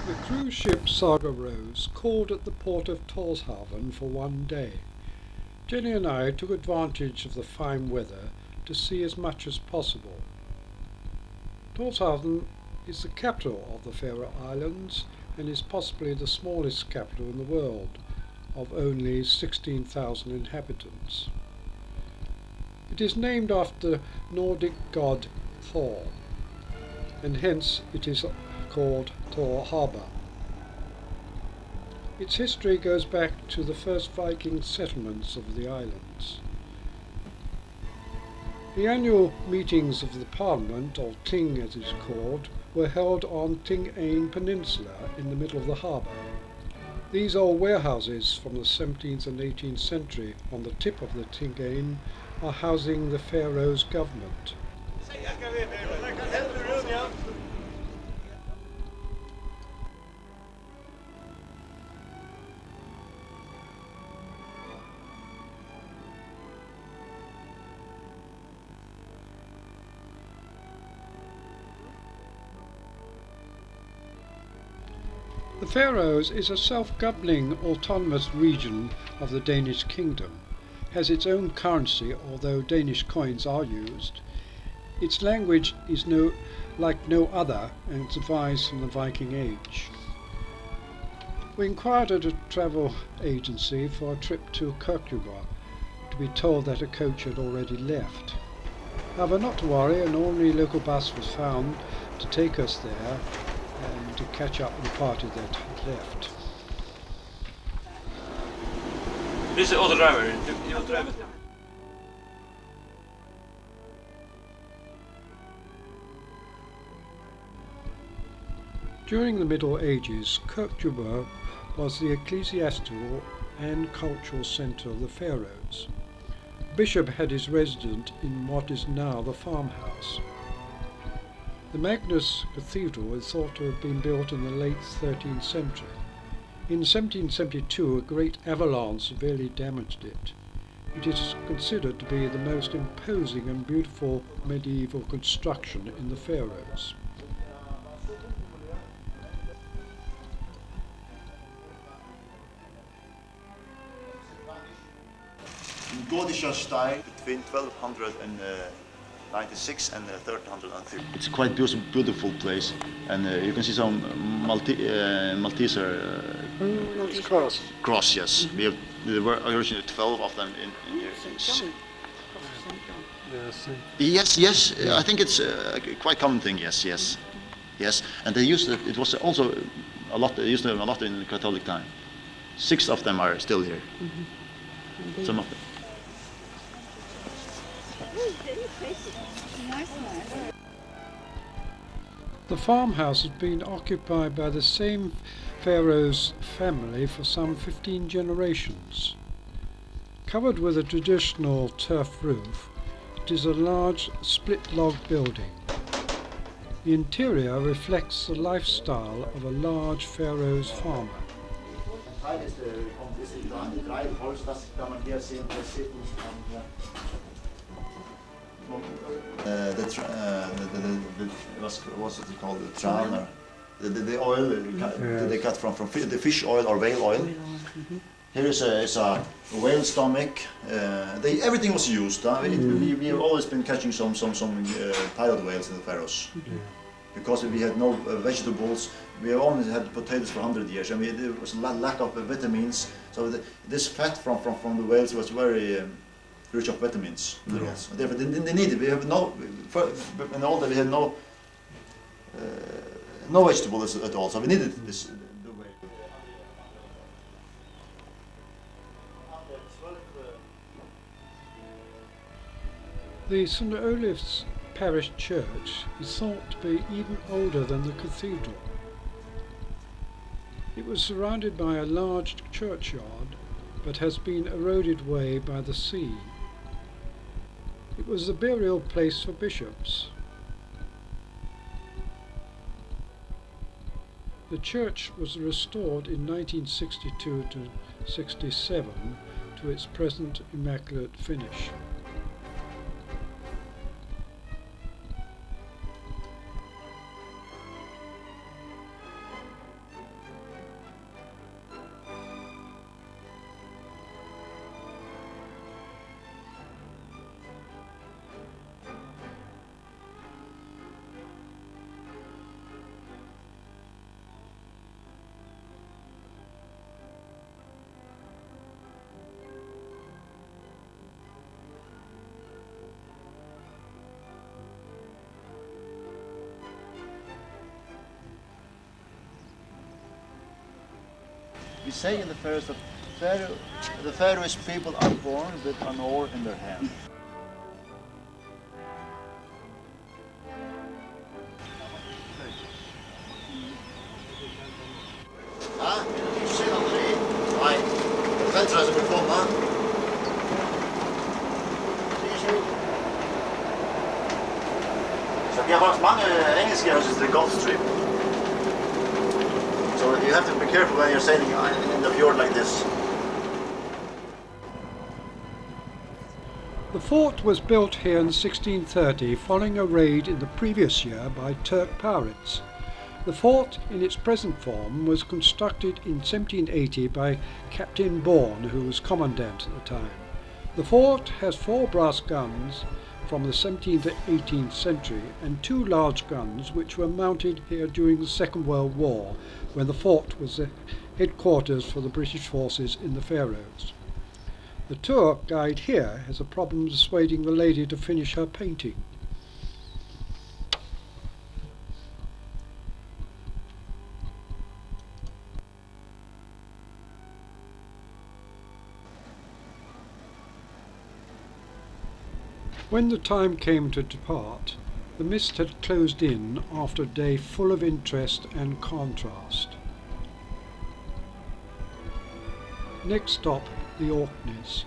The cruise ship Saga Rose called at the port of Tórshavn for one day. Jenny and I took advantage of the fine weather to see as much as possible. Tórshavn is the capital of the Faroe Islands and is possibly the smallest capital in the world, of only 16,000 inhabitants. It is named after Nordic god Thor, and hence it is called Thor Harbour. Its history goes back to the first Viking settlements of the islands. The annual meetings of the Parliament, or Ting as it is called, were held on Ting Peninsula in the middle of the harbour. These old warehouses from the 17th and 18th century on the tip of the Ting are housing the Faroes government. The Faroes is a self-governing autonomous region of the Danish kingdom, has its own currency although Danish coins are used. Its language is like no other and survives from the Viking Age. We inquired at a travel agency for a trip to Colchester to be told that a coach had already left. However, not to worry, an ordinary local bus was found to take us there and to catch up with the party that had left. This is the other driver. The other driver. During the Middle Ages, Colchester was the ecclesiastical and cultural centre of the Faroes. The bishop had his residence in what is now the farmhouse. The Magnus Cathedral is thought to have been built in the late 13th century. In 1772 a great avalanche severely damaged it. It is considered to be the most imposing and beautiful medieval construction in the Faroes. Gothic style between 1296 and 1330. It's quite beautiful place, and you can see some Maltese cross. Yes, there were originally 12 of them in here. Yes. I think it's a quite common thing. Yes. And they used it. It was also a lot. They used them a lot in the Catholic time. 6 of them are still here. Mm-hmm. Some of them. The farmhouse has been occupied by the same Faroes family for some 15 generations. Covered with a traditional turf roof, it is a large split-log building. The interior reflects the lifestyle of a large Faroes farmer. What's it called? The traner. The oil they cut from the fish oil or whale oil. Mm-hmm. Here is a whale stomach. Everything was used. We have always been catching some pilot whales in the Faroes. Mm-hmm. Because we had no vegetables. We have only had potatoes for 100 years, and there was a lack of vitamins. So this fat from the whales was very rich of vitamins. Minerals. Yeah. Therefore, they needed. We have no. In all that we had no vegetables at all. So we needed this. The St. Olaf's parish church is thought to be even older than the cathedral. It was surrounded by a large churchyard, but has been eroded away by the sea. It was the burial place for bishops. The church was restored in 1962 to 67 to its present immaculate finish. say in the Faroes that the Faroese people are born with an oar in their hand. Ja, du ser aldrig. Nej, väntra som vill komma. Så vi har haft många engelska houses in the Gulf Stream. So you have to be careful when you're sailing in the fjord like this. The fort was built here in 1630 following a raid in the previous year by Turk pirates. The fort in its present form was constructed in 1780 by Captain Bourne, who was commandant at the time. The fort has 4 brass guns from the 17th and 18th century and 2 large guns which were mounted here during the Second World War, when the fort was the headquarters for the British forces in the Faroes. The tour guide here has a problem persuading the lady to finish her painting. When the time came to depart, the mist had closed in after a day full of interest and contrast. Next stop, the Orkneys.